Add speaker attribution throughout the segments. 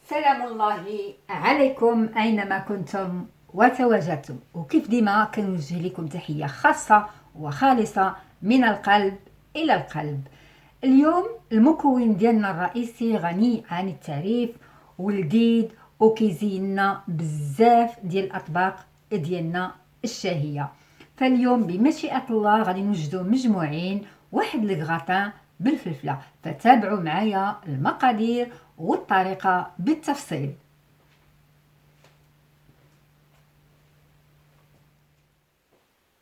Speaker 1: سلام الله عليكم أينما كنتم وتواجدتم، وكيف ديما كنوجه لكم تحية خاصة وخالصة من القلب إلى القلب. اليوم المكون ديالنا الرئيسي غني عن التعريف ولذيذ وكيزيننا بزاف ديال الأطباق ديالنا الشهية. فاليوم بمشيئة الله غادي نوجدو مجموعين واحد الكغاتان بالفلفلة، فتابعوا معايا المقادير والطريقة بالتفصيل.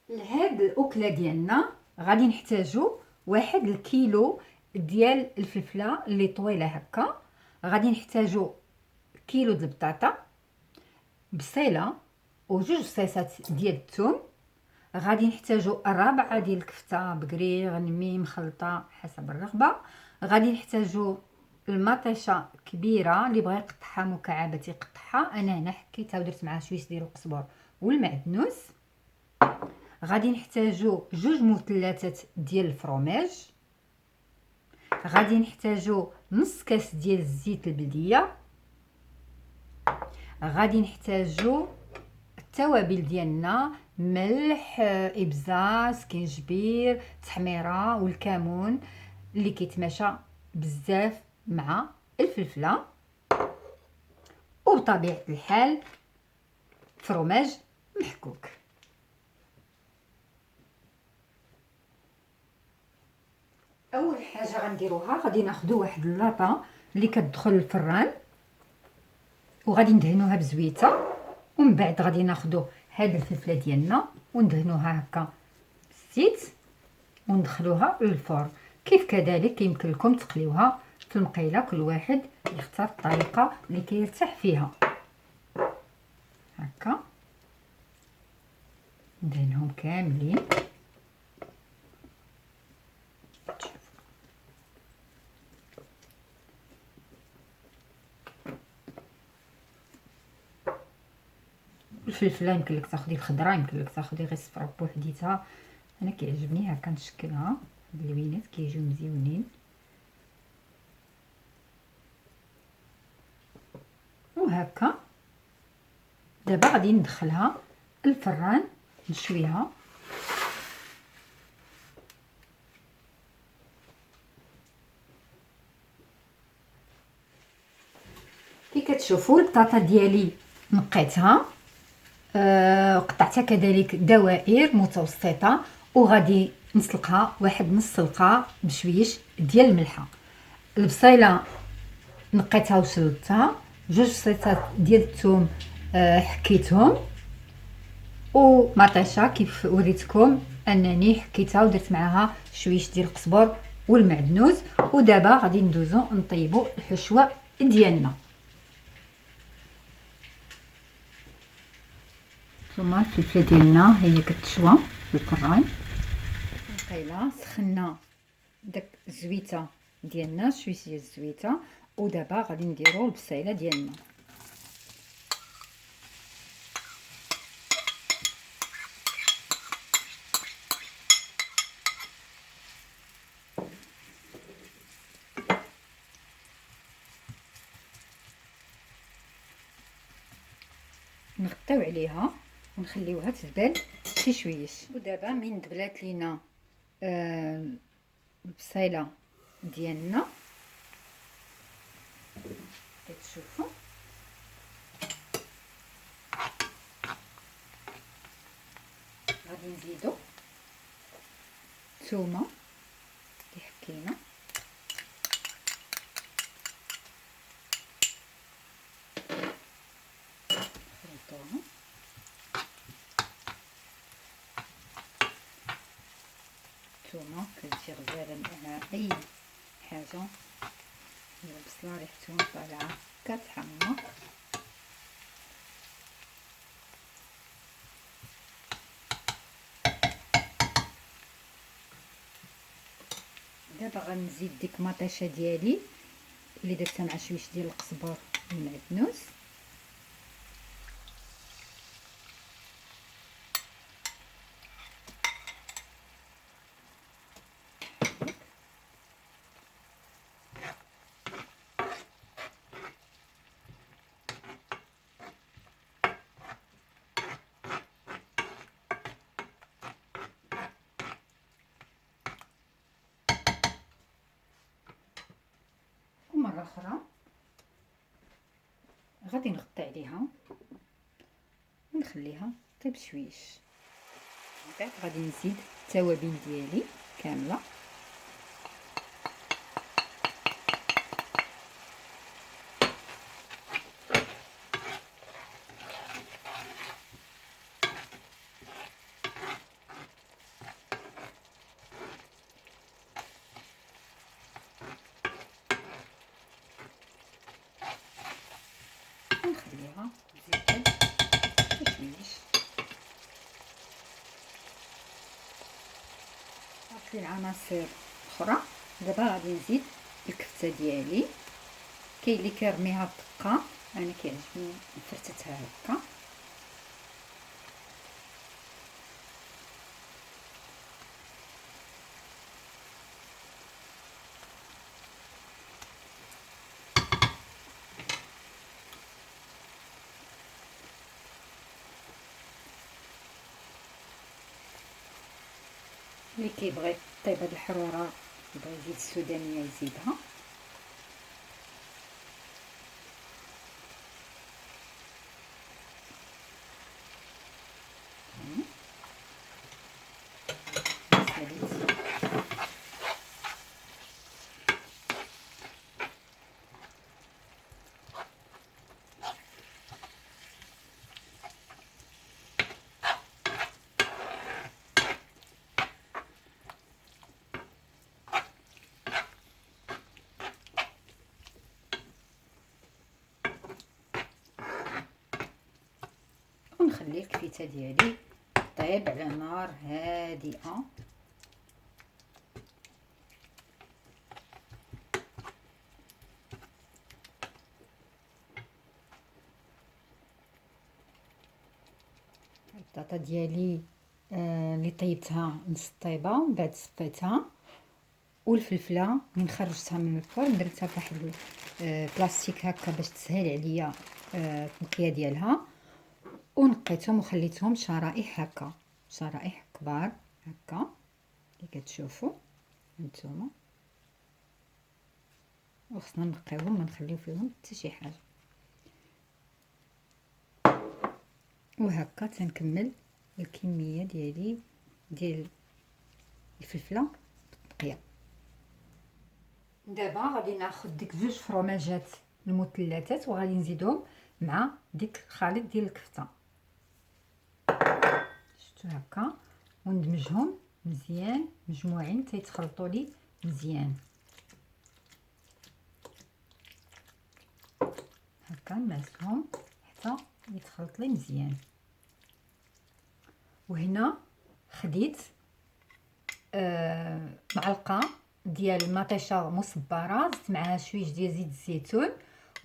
Speaker 1: لهاد الأكلة ديالنا غادي نحتاجو 1 كيلو ديال الفلفلة اللي طويلة هكا، غادي نحتاجو كيلو د البطاطا، بصيلة وجوج بصيصات ديال الثوم، غادي نحتاجو ربعة ديال الكفتة بقري غنمي مخلطة حسب الرغبة، غادي نحتاجو المطيشه كبيره اللي بغى يقطعها مكعبات يقطعها، انا هنا حكيتها ودرت معها شويه ديال القزبر والمعدنوس. غادي نحتاجو 2 مثلثات ديال الفرomاج، غادي نحتاجو نص كاس ديال الزيت البلديه، غادي نحتاجو التوابل ديالنا ملح، ابزاز، سكينجبير، تحميره والكمون اللي كيتماشى بزاف مع الفلفله، وبطبيعه الحال فروماج محكوك. اول حاجه غنديروها غادي ناخذوا واحد اللاطه اللي كتدخل الفران وغادي ندهنوها بزويته، ومن بعد غادي ناخذوا هاد الفلفله ديالنا وندهنوها هكا بالزيت وندخلوها للفرن. كيف كذلك يمكن لكم تقليوها في المقيله، كل واحد يختار الطريقه اللي كيرتاح فيها. هكا ندهنهم كاملين. الفلفله يمكن لك تاخدي الخضراء، يمكن لك تاخدي غير الصفراء بوحديتها، انا كيعجبني هكا نشكلها باللوينات كيجيو مزيونين. وهكا دابا غادي ندخلها الفران نشويها. كي كتشوفوا البطاطا ديالي نقيتها، قطعتها كذلك دوائر متوسطه، وغادي نسلقها واحد نص سلقه بشويش ديال الملحه. البصيله نقيتها وشلطتها، 2 بصيصات ديال الثوم حكيتهم، ومطيشه كيف وريتكم انني حكيتها ودرت معاها شويش ديال القزبر والمعدنوس. ودابا غادي ندوزو نطيبوا الحشوه ديالنا. ثم الفلفله ديالنا هي كتشوى في الفران. القيله سخنا داك الزويته ديالنا، شويه ديال الزويته، ودابا غادي نديرو البصيله ديالنا. نغطيو عليها ونخليوها تدبل شي شويش. ودابا من دبلات لينا البصيله ديالنا كتشوفوا، غادي نزيدو الثومه اللي حكينا، نخلطوها، الثومه كتجي غزاله مع اي حاجه، البصله ريحتهم طالعه كتحمر. دابا غنزيد ديك المطيشه ديالي اللي درتها مع شويش ديال القزبر والمعدنوس، اخرى غادي نغطي عليها ونخليها طيب شويش. من بعد غادي نزيد التوابل ديالي كامله. ونخليها تزيد بشويش. صافي العناصر اخرى. دابا غادي نزيد الكفته ديالي. كاين اللي كيرميها بدقه، انا كيعجبني نفرتتها هكا. اللي كيبغي طيب هاد الحراره يبغي يزيد السودانيه يزيدها. ونخلي الكفته ديالي طيب على نار هادئه. البطاطا ديالي اللي طيبتها نص طيبه ومن بعد صفيتها. والفلفله من خرجتها من الفرن درتها فواحد بلاستيك هكا باش تسهل عليا التنقيه ديالها، ونقيتهم وخليتهم شرائح هكا، شرائح كبار هكا اللي كتشوفوا نتوما. وخصنا نقيوهم ما نخليو فيهم حتى شي حاجه. وهكا تنكمل الكميه ديالي ديال الفلفله بالتنقيه. دابا غادي ناخذ ديك جوج فروماجات المثلثات وغادي نزيدهم مع ديك الخليط ديال الكفته. شفتوا هكا، وندمجهم مزيان مجموعين تيتخلطوا لي مزيان هكا. نماسهم حتى يتخلط لي مزيان. وهنا خديت معلقه ديال المطيشه مصبره، زدت معها شويش ديال زيت الزيتون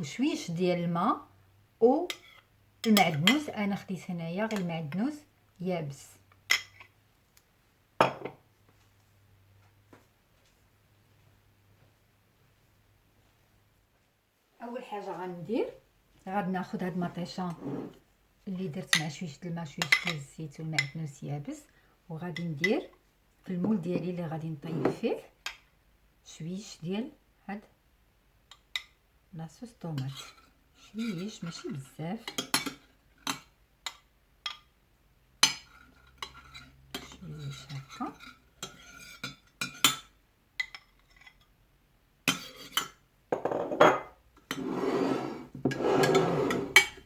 Speaker 1: وشويش ديال الماء والمعدنوس. انا خديت هنايا غير المعدنوس يابس. اول حاجه غندير غادي ناخذ هاد المطيشه اللي درت مع شويش د الماء شويش ديال الزيت والمعدنوس يابس، وغادي ندير في المول ديالي اللي غادي نطيب فيه شويش ديال هاد لاصوص طوماط. شويش ماشي بزاف، شويش هكا.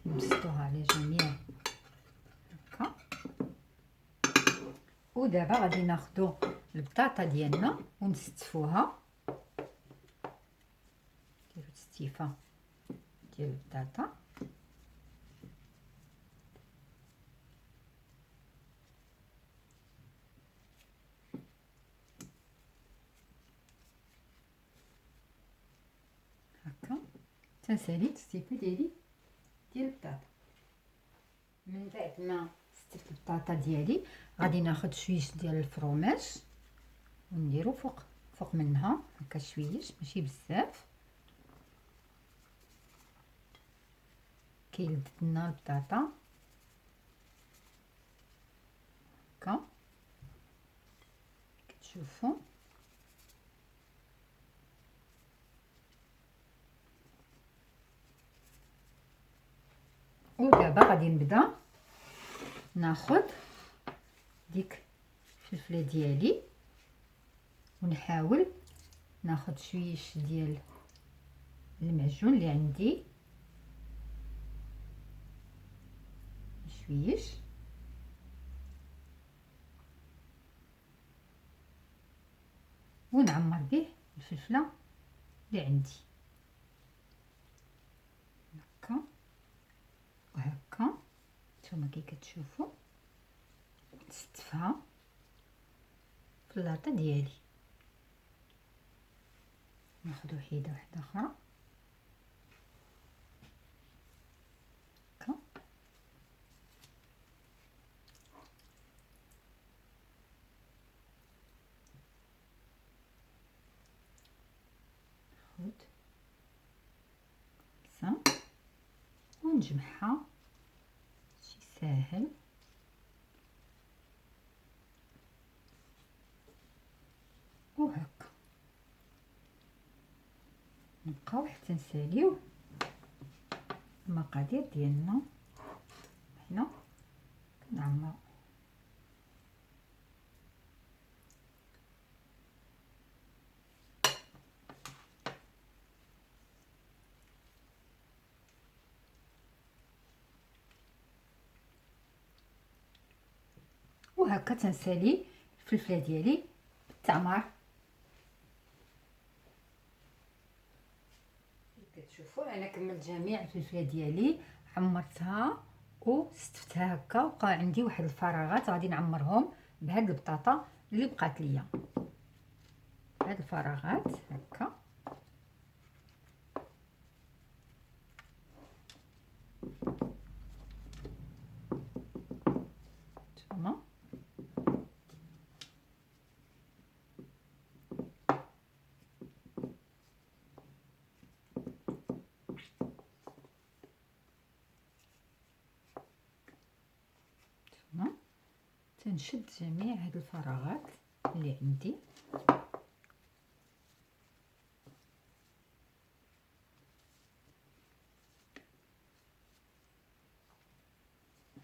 Speaker 1: نبسطوها على جميع هكا. ودابا غادي ناخدو البطاطا ديالنا ونستفوها. نديرو تستيفه ديال البطاطا. هكا تنسالي التستيفه ديالي ديال البطاطا. من بعد ما ستفت البطاطا ديالي غادي ناخذ شويش ديال الفرomage ونديرو فوق منها هكا شويش ماشي بزاف كيلد لنا البطاطا هكا كتشوفوا. غادي نبدا ناخذ ديك الفلفله ديالي ونحاول ناخذ شويش ديال المعجون اللي عندي، شويش ونعمر به الفلفله اللي عندي هكا وهكا. نتوما كي كتشوفوا نستفها في اللاطه ديالي. ناخذ وحده اخرى هكا. ناخذ خمسة ونجمعها، شي ساهل. وهكا نبقاو حتى نساليو المقادير ديالنا. هنا كنعمر وهكا تنسالي الفلفله ديالي بالتعمر. كتشوفوا انا كملت جميع الفلفله ديالي، عمرتها وستفتها هكا، وبقى عندي واحد الفراغات غادي نعمرهم بهاد البطاطا اللي بقات ليا. هاد الفراغات هكا نتوما تنشد جميع هاد الفراغات اللي عندي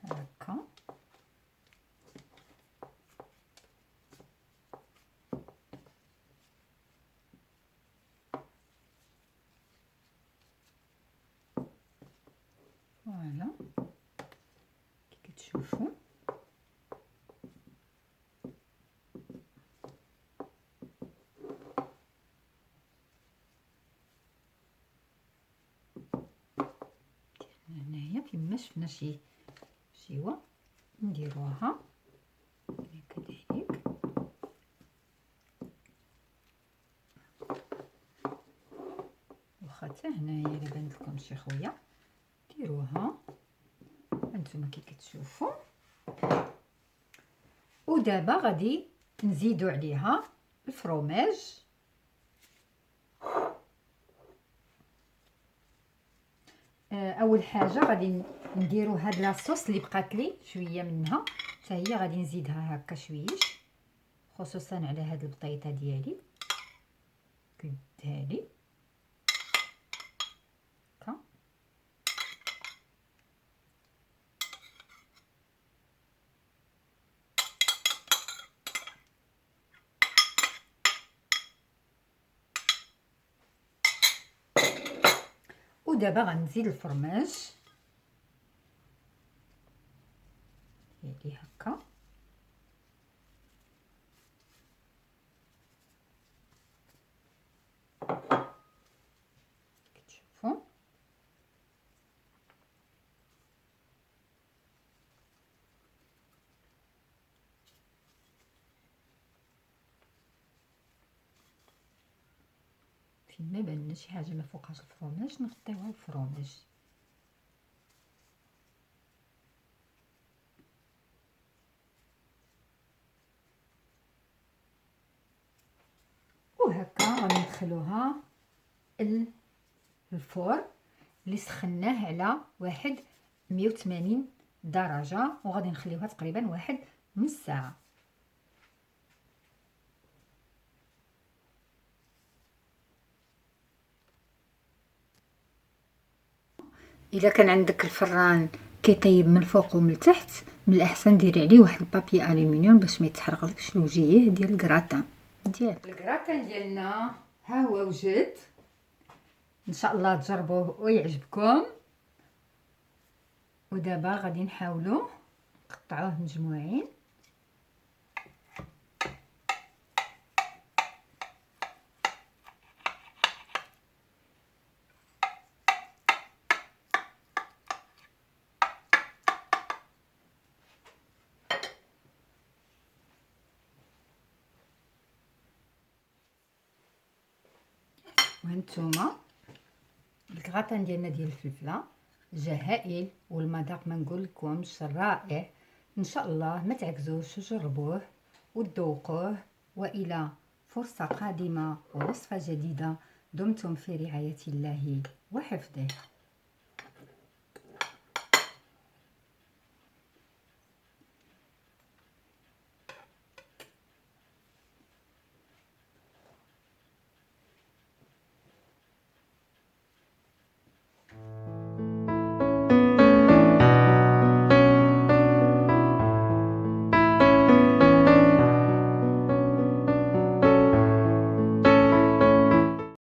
Speaker 1: هكا. فوالا كي كتشوفوا هنايا فيما شفنا شي شيوا نديروها كذلك. واخا حتى هنايا الا بانت لكم شي خويا ديروها هانتوما كي كتشوفوا. ودابا غادي نزيدو عليها الفرomage. اول حاجه غادي نديرو هاد لاصوص اللي بقات لي شويه منها حتى هي غادي نزيدها هكا شويش، خصوصا على هاد البطيطه ديالي كديها لي هكا. ودابا غنزيد الفرماج ديالي هكا كتشوفوا. فيما بان شي حاجه ما فوقهاش الفرماج نغطيوها بالفرماج. وهكا غندخلوها الفرن اللي سخناه على 180 درجه، وغادي نخليوها تقريبا واحد نص ساعه. الا كان عندك الفران كيطيب من الفوق ومن التحت، من الاحسن ديري عليه واحد البابي الومنيوم باش ما يتحرقلكش الوجيه ديال الكراتان ديالنا. ها هو وجد، ان شاء الله تجربوه ويعجبكم. ودابا غادي نحاولوا نقطعوه مجموعين. وهانتوما الكراتان ديالنا ديال الفلفله جا هائل، والمذاق ما نقولكمش رائع. ان شاء الله ما تعكزوش وجربوه وتذوقوه. والى فرصه قادمه ووصفه جديده، دمتم في رعايه الله وحفظه.